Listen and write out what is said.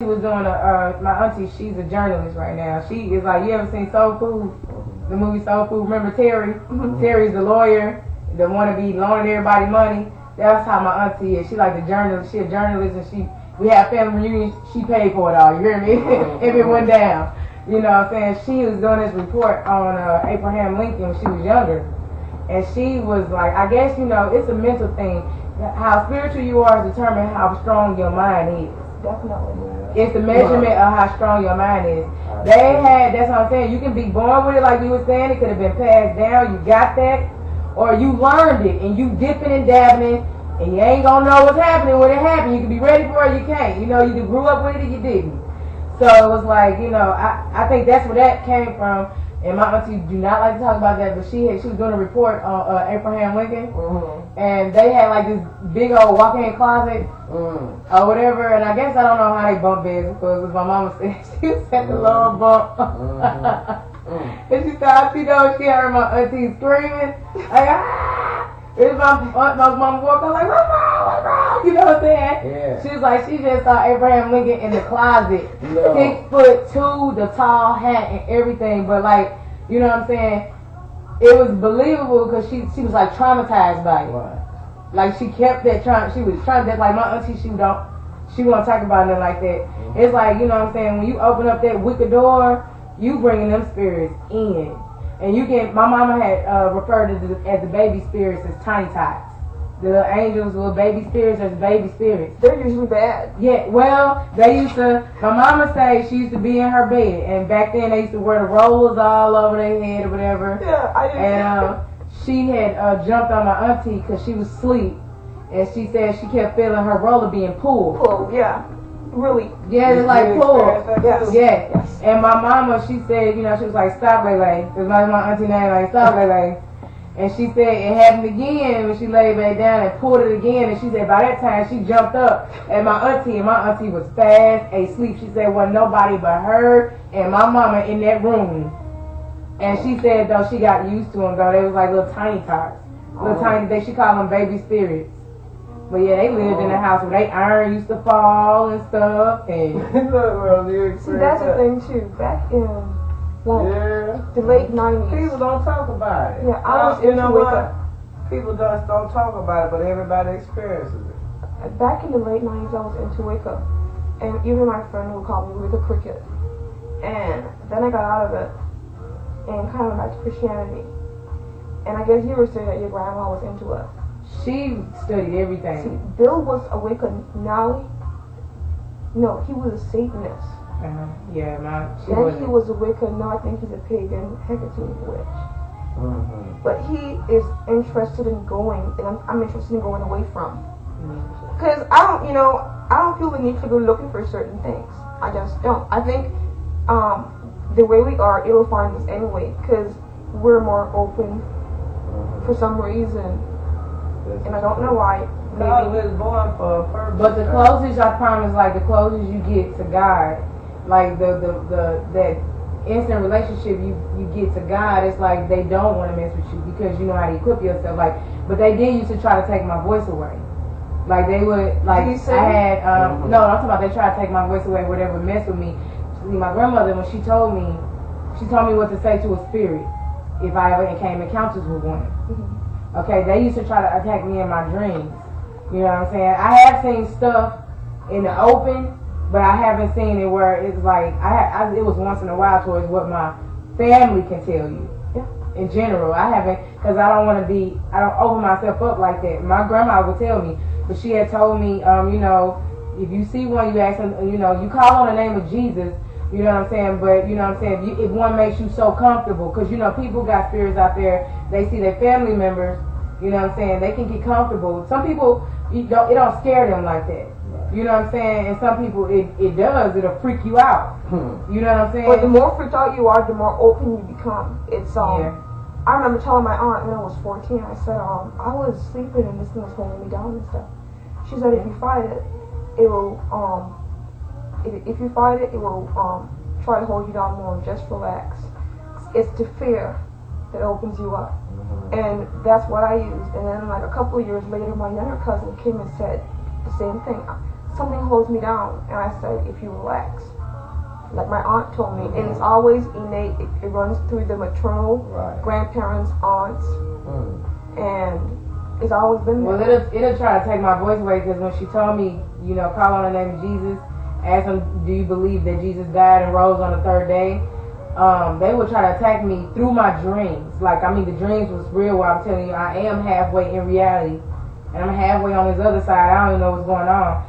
She was doing my auntie, she's a journalist right now. She is like, you ever seen Soul Food? The movie Soul Food. Remember Terry? Terry's the lawyer, the one to be loaning everybody money. That's how my auntie is. She like the journalist. She a journalist, and we have family reunions. She paid for it all. You hear me? If it went down, you know what I'm saying? She was doing this report on Abraham Lincoln when she was younger, and she was like, I guess it's a mental thing. How spiritual you are is determined how strong your mind is. Definitely. It's the measurement of how strong your mind is. That's what I'm saying. You can be born with it, like you were saying. It could have been passed down. You got that. Or you learned it, and you dipping and dabbing, and you ain't gonna know what's happening when it happens. You can be ready for it, you can't. You either grew up with it or you didn't. So it was like, I think that's where that came from. And my auntie do not like to talk about that, but she was doing a report on Abraham Lincoln, and they had like this big old walk-in closet or whatever. And I guess I don't know how they bump beds because my mama said she was at the lower bump. And she thought, she heard my auntie screaming, like, ah! It was my mama walked up like, what's wrong? You know what I'm saying? Yeah. She was like, she just saw Abraham Lincoln in the closet, 6'2", the tall hat and everything. But like, you know what I'm saying? It was believable because she was like traumatized by it. Right. Like she kept that she was trying that. Like my auntie, she won't talk about nothing like that. It's like, you know what I'm saying? When you open up that wicked door, you bringing them spirits in. And my mama had referred to as the baby spirits as tiny tots. The little angels, little baby spirits, as baby spirits. They're usually bad. Yeah, well, my mama say she used to be in her bed, and back then they used to wear the rollers all over their head or whatever. Yeah, I didn't. And she had jumped on my auntie because she was asleep, and she said she kept feeling her roller being pulled. Pulled, yeah. Really? Yeah, it's like pulled. Yes. Yeah. Yes. And my mama, she said, she was like, stop, Lele. Because my auntie name, like, stop, Lele. And she said it happened again when she laid back down and pulled it again. And she said by that time she jumped up at my auntie, and my auntie was fast asleep. She said wasn't nobody but her and my mama in that room. And she said though she got used to them though. They was like little tiny tots, she called them baby spirits. But yeah, they lived in the house where they iron used to fall and stuff. And see, that's the thing too. Back in the late 90s. People don't talk about it. Yeah, I was into what? People just don't talk about it, but everybody experiences it. Back in the late 90s, I was into Wicca. And even my friend would call me Wicca Cricket. And then I got out of it and kind of went back to Christianity. And I guess you were saying that your grandma was into it. She studied everything. See, Bill was a Wicca. Nally? No, he was a Satanist. Yeah, Then he was a Wicca. Now I think he's a pagan Hecate witch. But he is interested in going, and I'm interested in going away from. Because I don't feel the need to go looking for certain things. I just don't. I think the way we are, it'll find us anyway, because we're more open for some reason. And I don't know why. God was born for a purpose. But the closest, I promise, like the closest you get to God, like that instant relationship you get to God, it's like they don't want to mess with you because you know how to equip yourself. Like, but they did used to try to take my voice away. Like they would, like I had, no, I'm talking about they tried to take my voice away, whatever, mess with me. See, my grandmother, when she told me what to say to a spirit if I ever came in encounters with one. Okay, they used to try to attack me in my dreams. You know what I'm saying? I have seen stuff in the open, but I haven't seen it where it's like it was once in a while towards what my family can tell you. In general, I haven't, because I don't open myself up like that. My grandma would tell me, but she had told me, if you see one, you ask them, you call on the name of Jesus. You know what I'm saying? But, you know what I'm saying, if one makes you so comfortable, because, people got spirits out there, they see their family members, you know what I'm saying, they can get comfortable. Some people, it don't scare them like that. You know what I'm saying? And some people, it does. It'll freak you out. You know what I'm saying? But the more freaked out you are, the more open you become. It's, I remember telling my aunt when I was 14, I said, I was sleeping and this thing was holding me down and stuff. She said, if you fight it, it will, if you fight it, it will try to hold you down more. Just relax. It's the fear that opens you up. And that's what I used. And then like a couple of years later, my younger cousin came and said the same thing. something holds me down, and I said, if you relax, like my aunt told me, and it's always innate. It runs through the maternal grandparents, aunts, and it's always been there. Well, it'll try to take my voice away, because when she told me, you know, call on the name of Jesus, ask him, do you believe that Jesus died and rose on the third day? They would try to attack me through my dreams. Like, I mean, the dreams was real, where I'm telling you, I am halfway in reality, and I'm halfway on this other side. I don't even know what's going on.